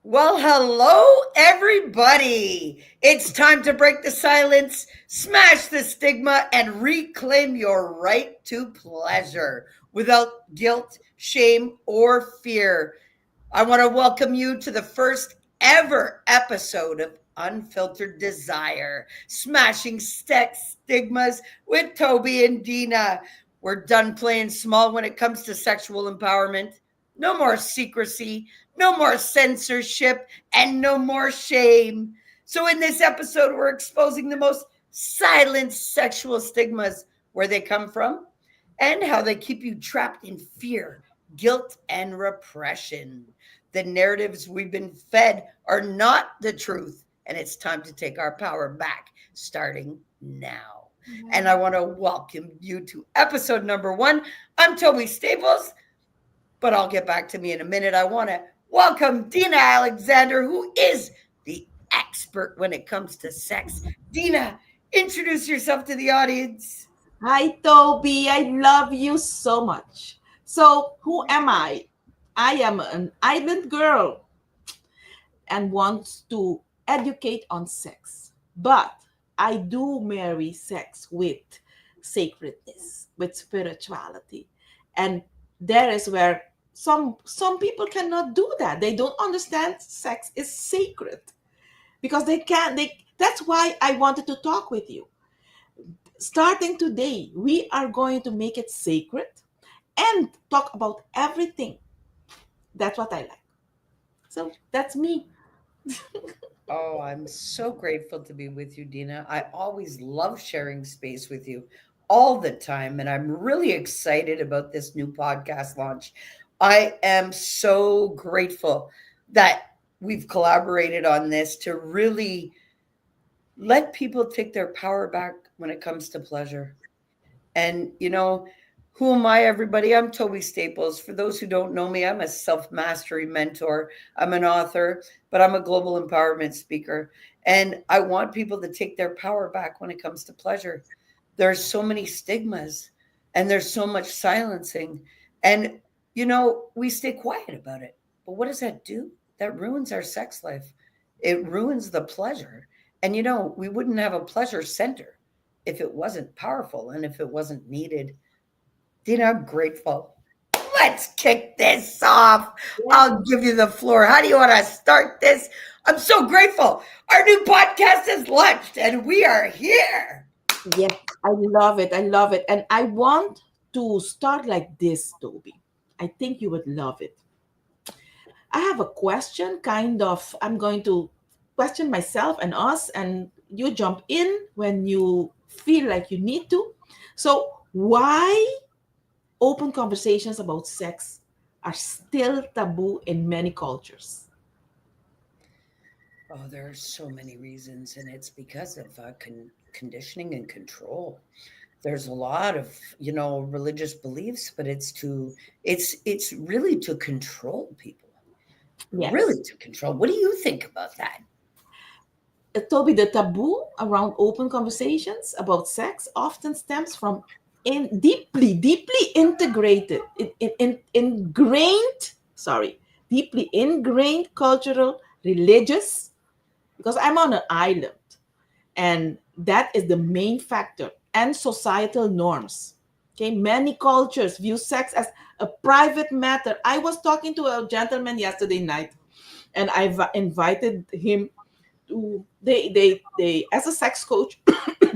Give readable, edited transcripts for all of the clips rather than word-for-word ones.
Well, hello, everybody. It's time to break the silence, smash the stigma, and reclaim your right to pleasure without guilt, shame, or fear. I want to welcome you to the first ever episode of Unfiltered Desire, smashing stigmas with Tobi and Dina. We're done playing small when it comes to sexual empowerment. No more secrecy, no more censorship, and no more shame. So, in this episode, we're exposing the most silent sexual stigmas, where they come from, and how they keep you trapped in fear, guilt, and repression. The narratives we've been fed are not the truth, and it's time to take our power back starting now. And I want to welcome you to episode number 1. I'm Tobi Staples, but I'll get back to me in a minute. I want to welcome Dina Alexander, who is the expert when it comes to sex. Dina, introduce yourself to the audience. Hi, Toby. I love you so much. So, who am I? I am an island girl and wants to educate on sex. But I do marry sex with sacredness, with spirituality. And there is where some people cannot do that. They don't understand sex is sacred because they can't they that's why I wanted to talk with you. Starting today, we are going to make it sacred and talk about everything. That's what I like. So that's me. Oh, I'm so grateful to be with you, Dina. I always love sharing space with you all the time, and I'm really excited about this new podcast launch. I am so grateful that we've collaborated on this to really let people take their power back when it comes to pleasure. And, who am I, everybody? I'm Toby Staples. For those who don't know me, I'm a self mastery mentor. I'm an author, but I'm a global empowerment speaker. And I want people to take their power back when it comes to pleasure. There's so many stigmas and there's so much silencing. And, we stay quiet about it. But what does that do? That ruins our sex life, it ruins the pleasure. And, we wouldn't have a pleasure center if it wasn't powerful and if it wasn't needed. Dina, I'm grateful. Let's kick this off. Yeah. I'll give you the floor. How do you want to start this? I'm so grateful. Our new podcast is launched and we are here. Yes, I love it. I love it. And I want to start like this, Toby. I think you would love it. I have a question, kind of. I'm going to question myself and us, and you jump in when you feel like you need to. So, why open conversations about sex are still taboo in many cultures? Oh, there are so many reasons, and it's because of conditioning and control. There's a lot of religious beliefs, but it's really to control people, Yes. really to control. What do you think about that? Toby, the taboo around open conversations about sex often stems from deeply integrated, ingrained, deeply ingrained cultural, religious, because I'm on an island, and that is the main factor, and societal norms. Okay, many cultures view sex as a private matter. I was talking to a gentleman yesterday night, and I've invited him to they as a sex coach.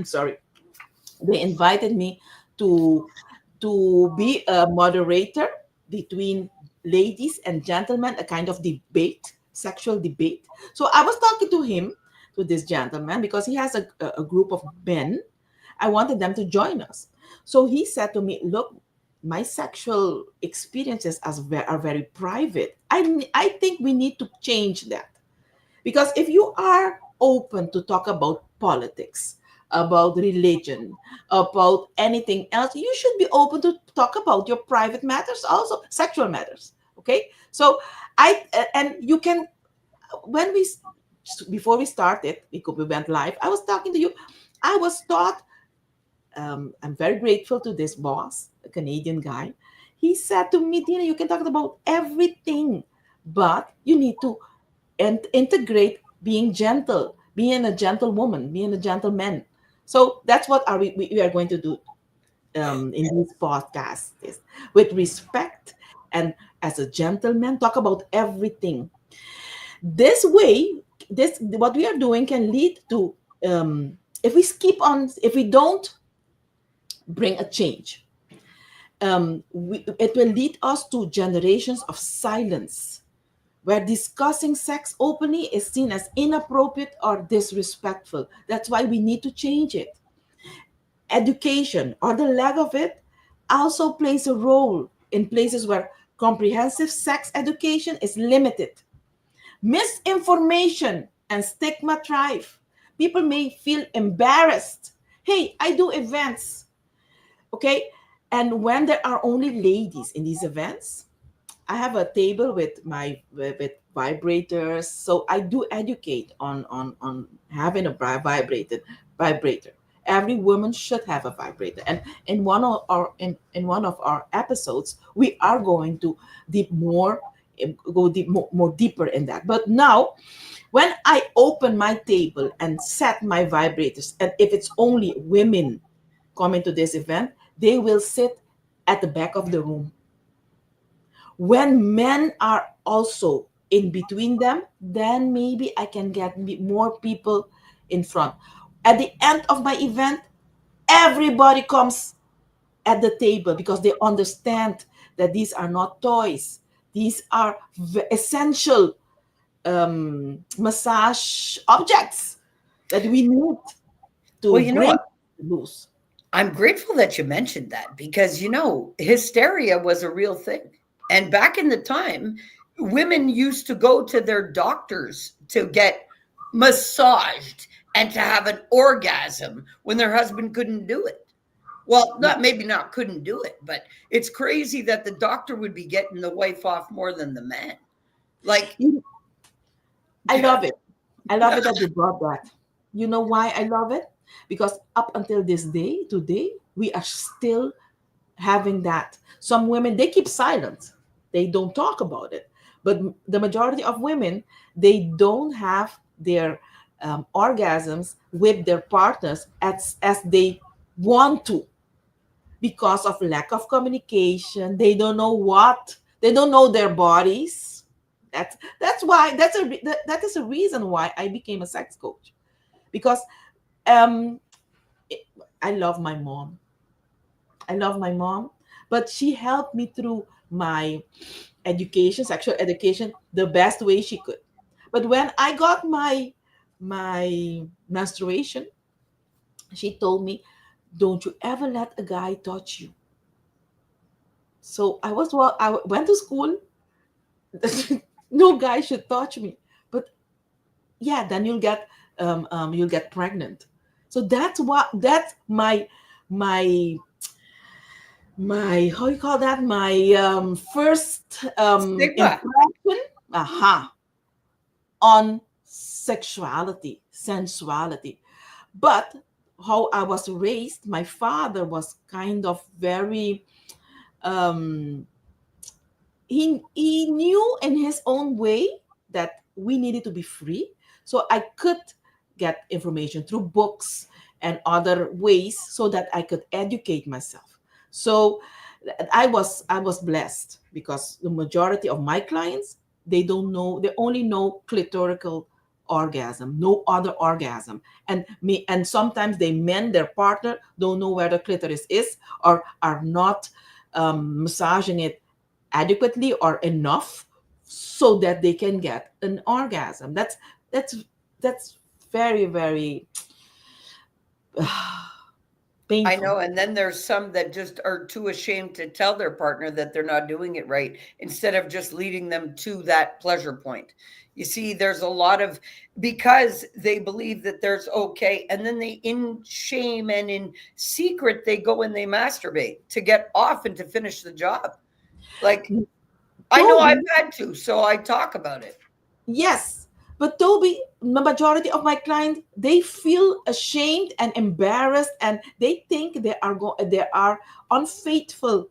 Sorry, they invited me to be a moderator between ladies and gentlemen, a kind of debate, sexual debate. So I was talking to him, to this gentleman, because he has a group of men. I wanted them to join us. So he said to me, look, my sexual experiences are very private. I think we need to change that, because if you are open to talk about politics, about religion, about anything else, you should be open to talk about your private matters, also sexual matters. Okay. So and you can, when before we started, because we went live, I was talking to you. I was taught, I'm very grateful to this boss, a Canadian guy. He said to me, Dina, you can talk about everything, but you need to and integrate being gentle, being a gentlewoman, being a gentleman. So that's what we are going to do in this podcast, is with respect and as a gentleman, talk about everything. This way, this what we are doing can lead to, if we skip on, if we don't bring a change, it will lead us to generations of silence, where discussing sex openly is seen as inappropriate or disrespectful. That's why we need to change it. Education, or the lack of it, also plays a role in places where comprehensive sex education is limited. Misinformation and stigma thrive. People may feel embarrassed. Hey, I do events, okay? And when there are only ladies in these events, I have a table with my with vibrators, so I do educate on having a vibrator. Every woman should have a vibrator, and in one of our episodes, we are going to deep more go deep more deeper in that. But now, when I open my table and set my vibrators, and if it's only women coming to this event, they will sit at the back of the room. When men are also in between them, then maybe I can get more people in front. At the end of my event, everybody comes at the table because they understand that these are not toys. These are essential massage objects that we need Well, to you know bring what? loose. I'm grateful that you mentioned that because, hysteria was a real thing. And back in the time, women used to go to their doctors to get massaged and to have an orgasm when their husband couldn't do it. Well, not couldn't do it, but it's crazy that the doctor would be getting the wife off more than the man. Like, I love it. I love it that you brought that. You know why I love it? Because up until this day, today, we are still having that. Some women, they keep silent. They don't talk about it. But the majority of women, they don't have their orgasms with their partners as they want to, because of lack of communication. They don't know what, they don't know their bodies. That's why that is a reason why I became a sex coach, because um it- I love my mom. I love my mom, but she helped me through my education, sexual education, the best way she could. But when I got my menstruation, she told me, "Don't you ever let a guy touch you." So I went to school. No guy should touch me. But yeah, then you'll get pregnant. So that's my how you call that, my first stigma. impression, aha, on sexuality, sensuality. But how I was raised, my father was kind of very um he knew in his own way that we needed to be free. So I could get information through books and other ways so that I could educate myself. So I was blessed, because the majority of my clients, they don't know, they only know clitorical orgasm, no other orgasm. And sometimes they men, their partner, don't know where the clitoris is, or are not massaging it adequately or enough so that they can get an orgasm. That's that's very, very I painful. know, and then there's some that just are too ashamed to tell their partner that they're not doing it right instead of just leading them to that pleasure point. You see, there's a lot of, because they believe that there's okay, and then they, in shame and in secret, they go and they masturbate to get off and to finish the job. Like, I know I've Toby, had to, so I talk about it. yes, but Toby, the majority of my clients, they feel ashamed and embarrassed, and they think they are unfaithful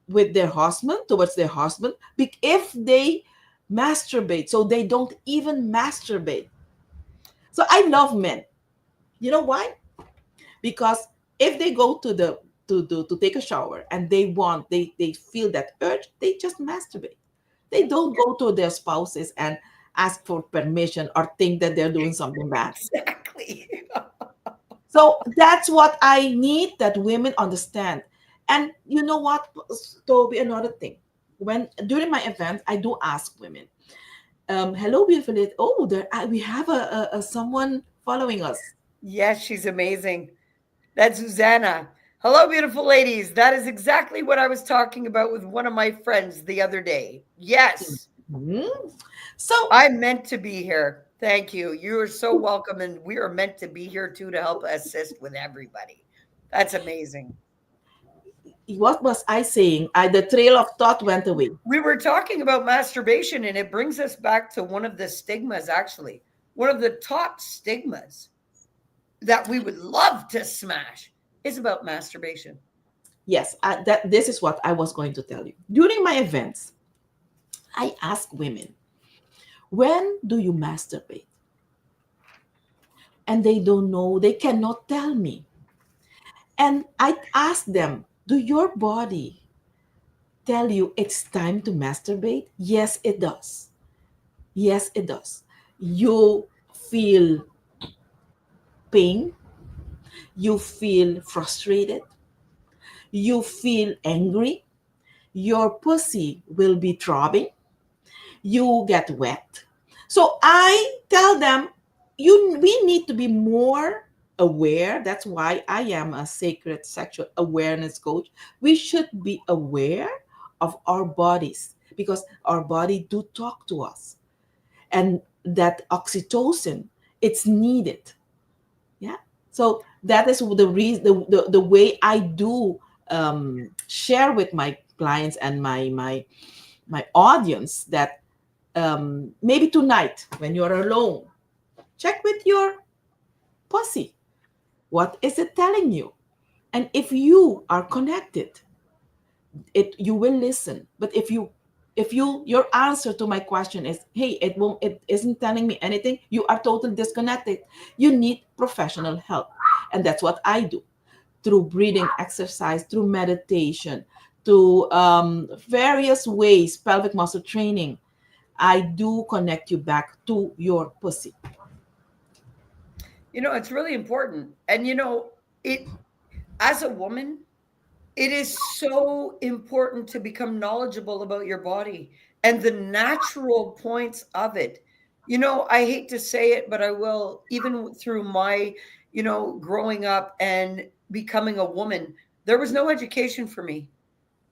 with their husband, towards their husband, if they masturbate, so they don't even masturbate. So I love men. You know why? Because if they go to take a shower and they feel that urge, they just masturbate. They don't go to their spouses and ask for permission or think that they're doing something bad. Exactly. So that's what I need that women understand. And you know what, Toby, another thing. When during my events, I do ask women, hello, beautiful lady. Oh, we have a someone following us. Yes, she's amazing. That's Susanna. Hello, beautiful ladies. That is exactly what I was talking about with one of my friends the other day. Yes, Mhm. So I'm meant to be here. Thank you. You are so welcome. And we are meant to be here too to help assist with everybody. That's amazing. what was I saying? The trail of thought went away. We were talking about masturbation, and it brings us back to one of the stigmas, actually, one of the top stigmas that we would love to smash is about masturbation. Yes, that this is what I was going to tell you. During my events, I ask women, when do you masturbate? And they don't know, they cannot tell me. And I ask them, do your body tell you it's time to masturbate? Yes, it does. Yes, it does. You feel pain, you feel frustrated, you feel angry, your pussy will be throbbing, you get wet. So I tell them, we need to be more aware. That's why I am a sacred sexual awareness coach. We should be aware of our bodies because our body do talk to us, and that oxytocin, it's needed. Yeah. So that is the reason, the way I do share with my clients and my audience that maybe tonight when you're alone, check with your pussy. What is it telling you? And if you are connected, it you will listen. But if your answer to my question is, hey, it isn't telling me anything, you are totally disconnected. You need professional help. And that's what I do through breathing exercise, through meditation, through various ways, pelvic muscle training. I do connect you back to your pussy. It's really important. And it as a woman, it is so important to become knowledgeable about your body and the natural points of it. I hate to say it, but I will, even through my, growing up and becoming a woman, there was no education for me.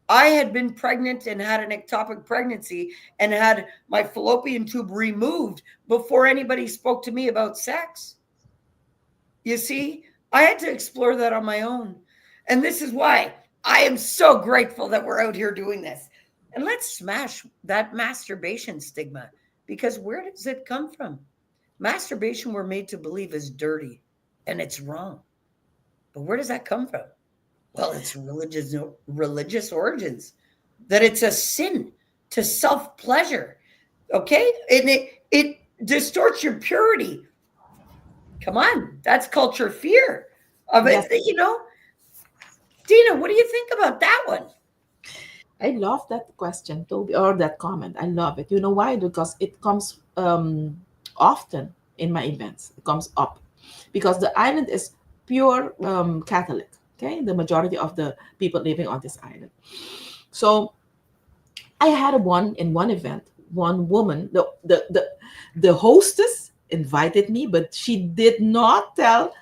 I had been pregnant and had an ectopic pregnancy and had my fallopian tube removed before anybody spoke to me about sex. You see, I had to explore that on my own. And this is why I am so grateful that we're out here doing this. And let's smash that masturbation stigma, because where does it come from? Masturbation, we're made to believe, is dirty and it's wrong. But where does that come from? Well, it's religious origins. That it's a sin to self pleasure. Okay, and it distorts your purity. Come on, that's culture fear of Yes, it. Dina, what do you think about that one? I love that question, Toby, or that comment. I love it. You know why? Because it comes often in my events. It comes up because the island is pure Catholic. Okay, the majority of the people living on this island. So I had one event. One woman, the hostess invited me, but she did not tell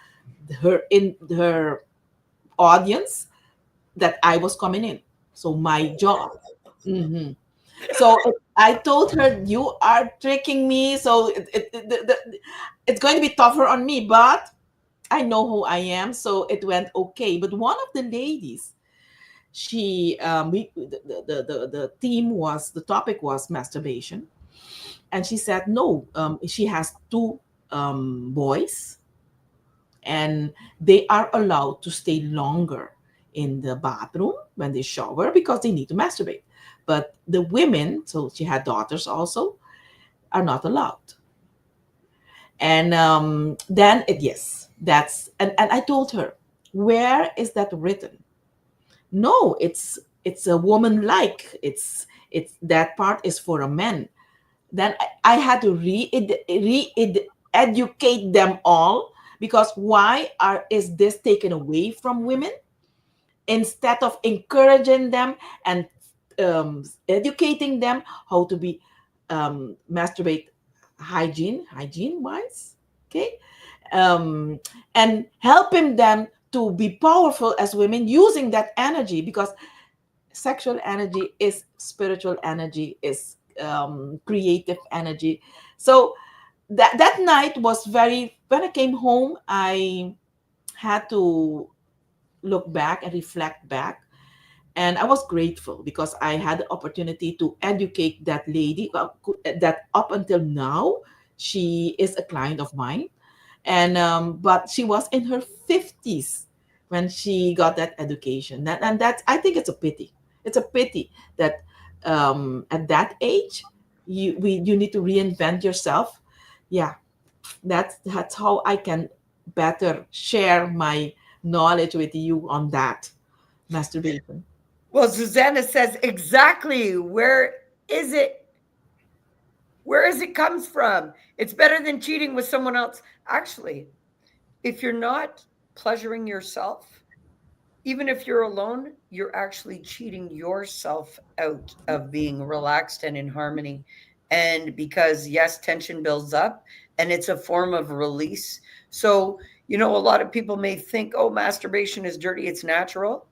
her audience that I was coming in. So my job. Mhm. So I told her, "You are tricking me." So it's going to be tougher on me, but I know who I am, so it went okay. But one of the ladies, she the theme was the topic was masturbation, and she said no. She has two boys, and they are allowed to stay longer in the bathroom when they shower because they need to masturbate. But the women, so she had daughters also, are not allowed. And then it, yes, that's, and I told her, where is that written? No, it's a woman like, it's that part is for a man. Then I had to educate them all, because why is this taken away from women, instead of encouraging them and educating them how to be masturbate hygiene wise, okay, um, and helping them to be powerful as women using that energy, because sexual energy is spiritual energy, is creative energy. So that night was very, when I came home, I had to look back and reflect back, and I was grateful because I had the opportunity to educate that lady, that up until now she is a client of mine. And but she was in her 50s when she got that education. And that's, I think it's a pity. It's a pity that at that age you need to reinvent yourself. Yeah, that's how I can better share my knowledge with you on that masturbation. Well, Susanna says exactly is it where is it comes from? It's better than cheating with someone else. Actually, if you're not pleasuring yourself, even if you're alone, you're actually cheating yourself out of being relaxed and in harmony. And because, yes, tension builds up and it's a form of release. So, a lot of people may think, oh, masturbation is dirty. It's natural.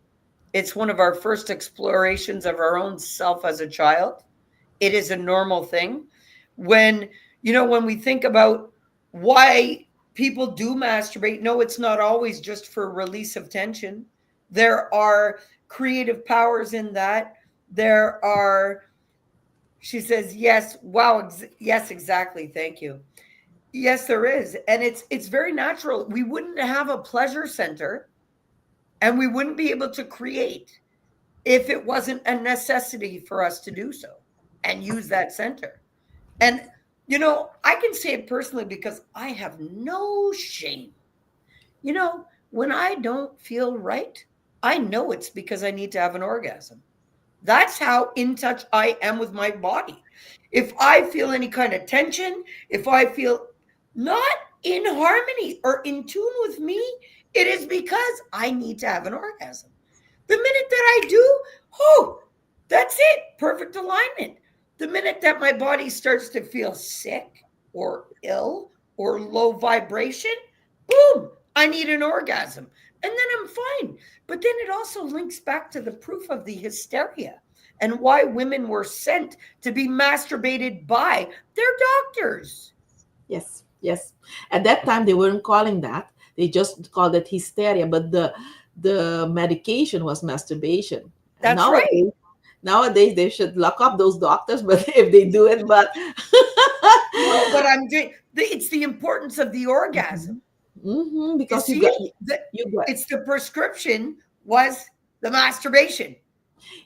It's one of our first explorations of our own self as a child. It is a normal thing. When, when we think about why people do masturbate, no, it's not always just for release of tension. There are creative powers in that. There are, she says, yes, wow, yes, exactly. Thank you. Yes, there is. And it's very natural. We wouldn't have a pleasure center and we wouldn't be able to create if it wasn't a necessity for us to do so and use that center. And, I can say it personally because I have no shame. When I don't feel right, I know it's because I need to have an orgasm. That's how in touch I am with my body. If I feel any kind of tension, if I feel not in harmony or in tune with me, it is because I need to have an orgasm. The minute that I do, oh, that's it. Perfect alignment. The minute that my body starts to feel sick or ill or low vibration, boom, I need an orgasm. And then I'm fine. But then it also links back to the proof of the hysteria and why women were sent to be masturbated by their doctors. Yes, yes. At that time, they weren't calling that. They just called it hysteria, but the medication was masturbation. And That's right. nowadays they should lock up those doctors, but if they do it, but No, but I'm doing it's the importance of the orgasm. Mhm. Mhm, You because see, you got it's the prescription was the masturbation.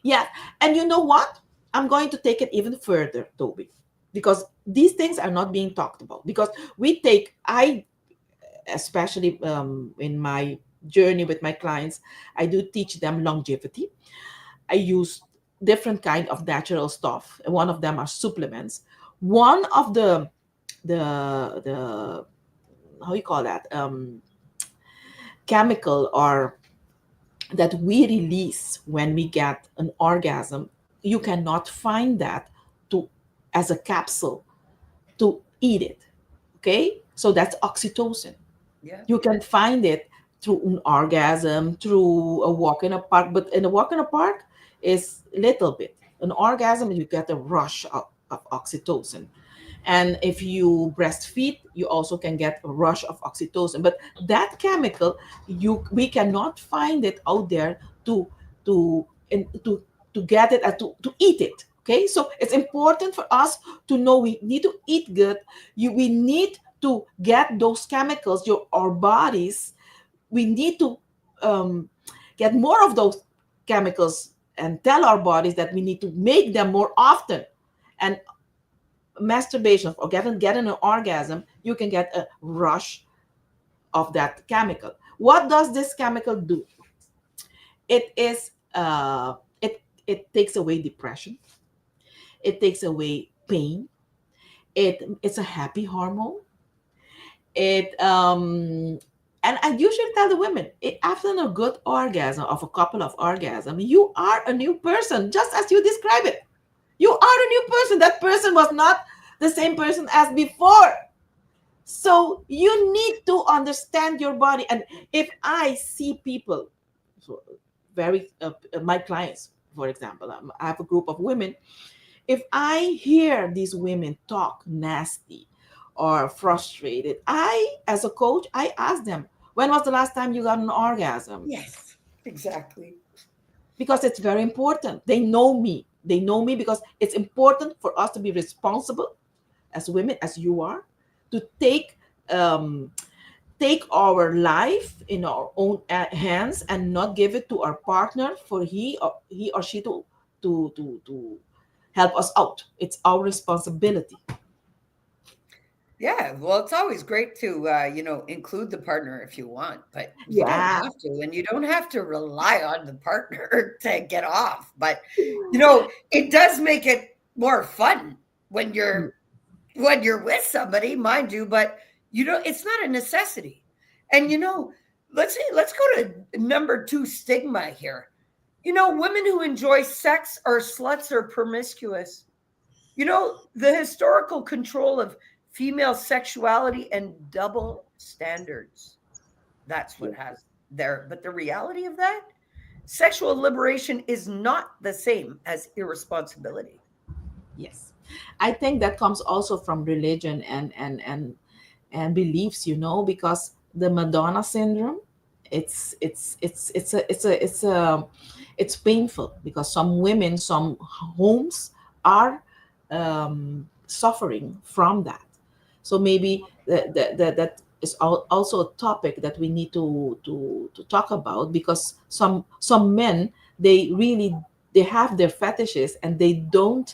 yeah. And you know what? I'm going to take it even further, Toby, because these things are not being talked about. Because I especially in my journey with my clients, I do teach them longevity. I use different kind of natural stuff. And one of them are supplements. One of the how you call that, chemical or that we release when we get an orgasm, you cannot find that to as a capsule to eat it. Okay, so that's oxytocin. Yeah. You can find it through an orgasm, through a walk in a park, but in a walk in a park is little bit. An orgasm, you get a rush of oxytocin. And if you breastfeed, you also can get a rush of oxytocin. But that chemical, we cannot find it out there to to to get it and to eat it. Okay, so it's important for us to know we need to eat good. We need to get those chemicals, our bodies. We need to um, get more of those chemicals and tell our bodies that we need to make them more often. And masturbation or getting an orgasm, you can get a rush of that chemical. What does this chemical do? It is it takes away depression. It takes away pain. It's a happy hormone. It and I usually tell the women, after a good orgasm of a couple of orgasms, you are a new person, just as you describe it. You are a new person. That person was not the same person as before. So you need to understand your body. And if I see people, so very my clients, for example, I have a group of women. If I hear these women talk nasty or frustrated, as a coach, I ask them, when was the last time you got an orgasm? Yes, exactly. Because it's very important. They know me. They know me because it's important for us to be responsible as women, as you are, to um, take our life in our own hands and not give it to our partner for he or she to help us out. It's our responsibility. Yeah, well, it's always great to, include the partner if you want, but you don't Yeah. have to, and you don't have to rely on the partner to get off. But, it does make it more fun when you're with somebody, mind you, but it's not a necessity. And let's go to number two stigma here. Women who enjoy sex are sluts or promiscuous. The historical control of female sexuality and double standards. That's what has there. But the reality of that, sexual liberation is not the same as irresponsibility. Yes, I think that comes also from religion and beliefs, because the Madonna syndrome, it's painful because some women, some homes are suffering from that. So maybe that is also a topic that we need to talk about, because some men, they have their fetishes and they don't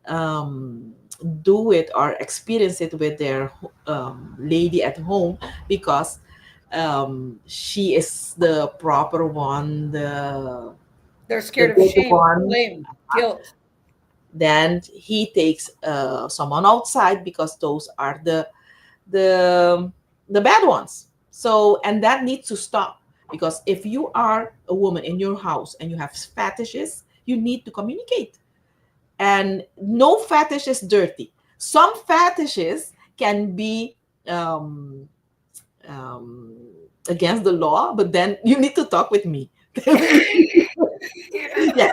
um, do it or experience it with their lady at home, because she is the proper one, They're the scared of good shame, one. blame, guilt. Then he takes someone outside, because those are the the bad ones. So, and that needs to stop, because if you are a woman in your house and you have fetishes, you need to communicate. And no fetish is dirty. Some fetishes can be um, um, against the law, but then you need to talk with me. Yeah,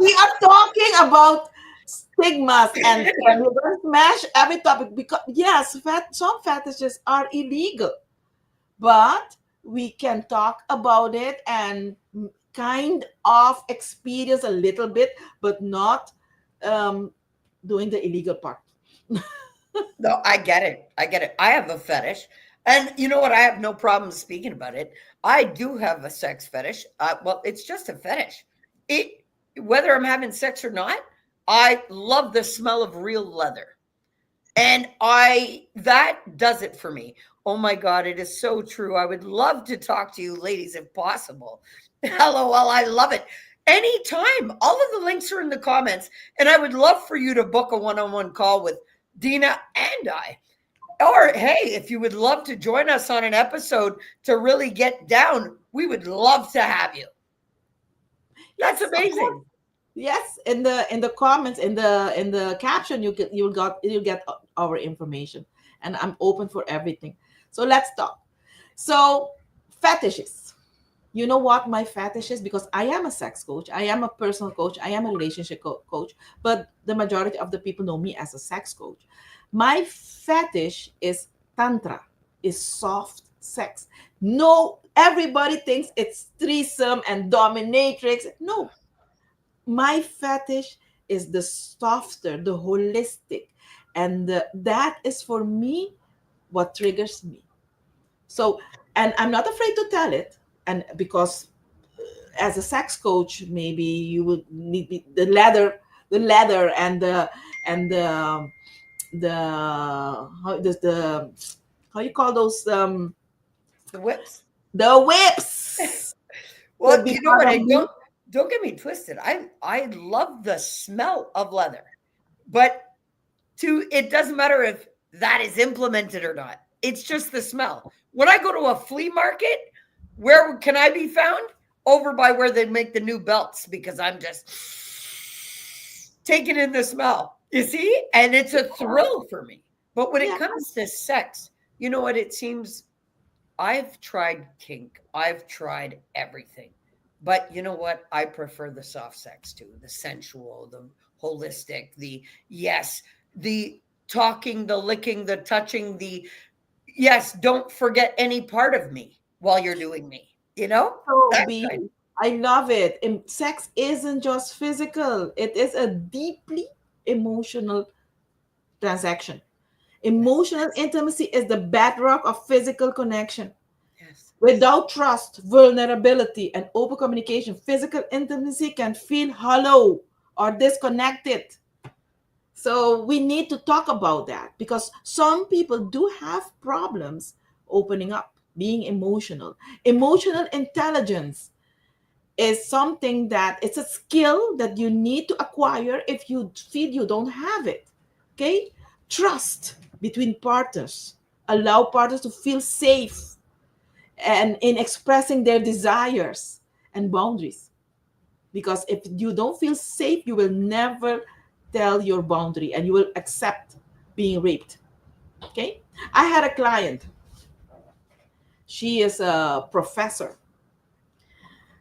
we are talking about stigmas, and we're going to smash every topic, because yes, some fetishes are illegal, but we can talk about it and kind of experience a little bit, but not um, doing the illegal part. No, I get it. I get it. I have a fetish. And you know what? I have no problem speaking about it. I do have a sex fetish. Well, it's just a fetish. It Whether I'm having sex or not, I love the smell of real leather. And I that does it for me. Oh my God, it is so true. I would love to talk to you ladies if possible. LOL, I love it. Anytime. All of the links are in the comments. And I would love for you to book a one-on-one call with Dina and I. Or hey, if you would love to join us on an episode to really get down, we would love to have you. That's Yes, of course. amazing. Yes, in the comments, in the caption, you'll get our information, and I'm open for everything. So let's talk. So, fetishes. You know what my fetish is? Because I am a sex coach, I am a personal coach, I am a relationship coach, but the majority of the people know me as a sex coach. My fetish is tantra, is soft sex. No, everybody thinks it's threesome and dominatrix. No, my fetish is the softer, the holistic, and that is for me what triggers me. So, and I'm not afraid to tell it, and because as a sex coach, maybe you would need the leather, and and the how you call those The whips. the whips could Well, be you know part what? of I me. don't get me twisted. I love the smell of leather, but to it doesn't matter if that is implemented or not. It's just the smell. When I go to a flea market, where can I be found? Over by where they make the new belts because I'm just taking in the smell. You see? And it's a thrill for me. But when it Yeah, comes to sex, you know what? It seems I've tried kink, I've tried everything. But you know what? I prefer the soft sex too, the sensual, the holistic, the yes, the talking, the licking, the touching, the yes, don't forget any part of me while you're doing me. You know? so That be. kind. I love it. Sex isn't just physical; it is a deeply emotional transaction. Emotional Yes. intimacy is the bedrock of physical connection. Yes. Without trust, vulnerability, and open communication, physical intimacy can feel hollow or disconnected. So we need to talk about that because some people do have problems opening up, being emotional. Emotional intelligence is something that it's a skill that you need to acquire if you feel you don't have it. Okay? Trust between partners. Allow partners to feel safe and in expressing their desires and boundaries. Because if you don't feel safe, you will never tell your boundary and you will accept being raped. Okay? I had a client. She is a professor,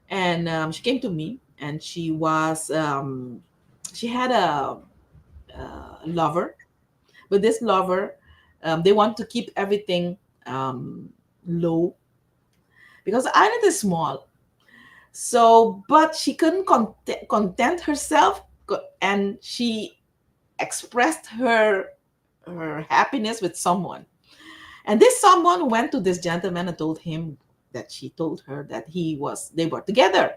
and she came to me, and she had a lover, but this lover, they want to keep everything low because the island is small. So, but she couldn't content herself, and she expressed her happiness with someone. And this someone went to this gentleman and told him that she told her that they were together.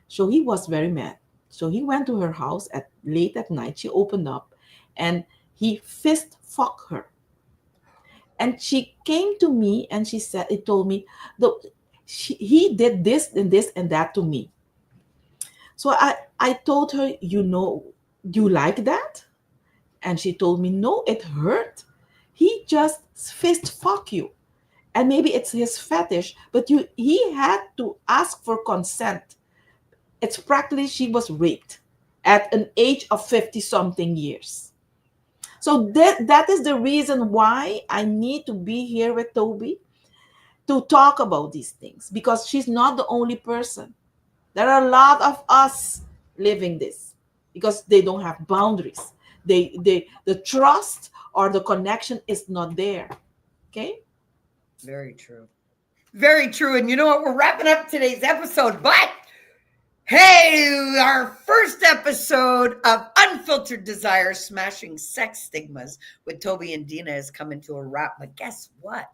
So he was very mad. So he went to her house at late at night. She opened up, and he fist fucked her. And she came to me and she said, it told me, the, he did this and that to me. So I told her, you like that? And she told me, no, it hurt. He just fist fuck you. And maybe it's his fetish, but he had to ask for consent. It's practically she was raped at an age of 50 something years. So that is the reason why I need to be here with Toby to talk about these things because she's not the only person. There are a lot of us living this because they don't have boundaries. The trust or the connection is not there. Okay? Very true. Very true. And you know what? We're wrapping up today's episode, but hey, our first episode of Unfiltered Desire Smashing Sex Stigmas with Tobi and Dina is coming to a wrap. But guess what?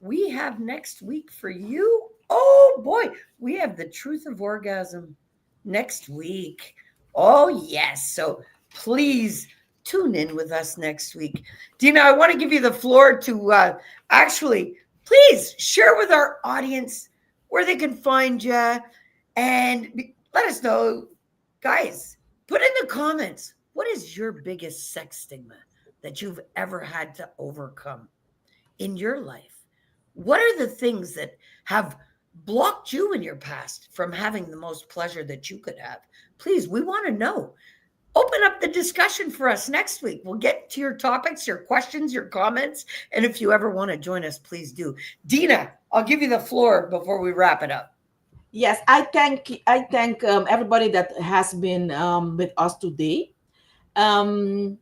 We have next week for you. Oh boy, we have the truth of orgasm next week. Oh, yes. So please tune in with us next week. Dina, I want to give you the floor to actually please share with our audience where they can find you and let us know. Guys, put in the comments what is your biggest sex stigma that you've ever had to overcome in your life? What are the things that have blocked you in your past from having the most pleasure that you could have? Please, we want to know. Open up the discussion for us next week. We'll get to your topics, your questions, your comments. And if you ever want to join us, please do. Dina, I'll give you the floor before we wrap it up. Yes, I thank everybody that has been with us today. You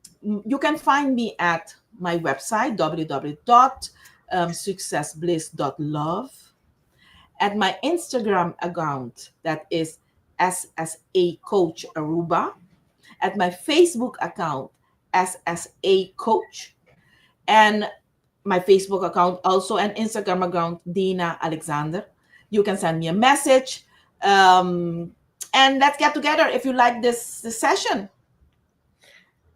can find me at my website www.successbliss.love, at my Instagram account that is SSA Coach Aruba, at my Facebook account SSA Coach, and my Facebook account also an Instagram account Dina Alexander. You can send me a message, um, and let's get together if you like this session.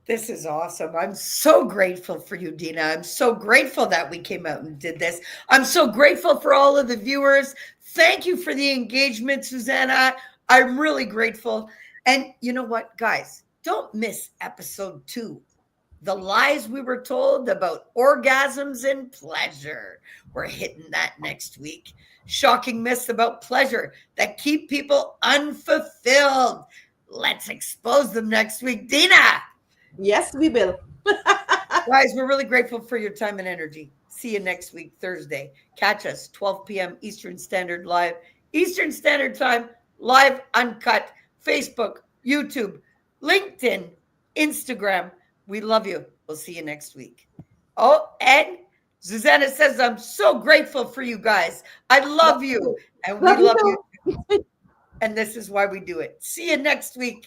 This is awesome. I'm so grateful for you, Dina. I'm so grateful that we came out and did this. I'm so grateful for all of the viewers. Thank you for the engagement, Susanna. I'm really grateful. And you know what, guys? Don't miss episode 2, the lies we were told about orgasms and pleasure. We're hitting that next week. Shocking myths about pleasure that keep people unfulfilled. Let's expose them next week. Dina, Yes, we will. guys, we're really grateful for your time and energy. See you next week, Thursday. Catch us 12 p.m. Eastern Standard Time, live, uncut, Facebook, YouTube, LinkedIn, Instagram. We love you. We'll see you next week. Oh, and Susanna says, I'm so grateful for you guys. I love you. And we Love you love you. too. And this is why we do it. See you next week.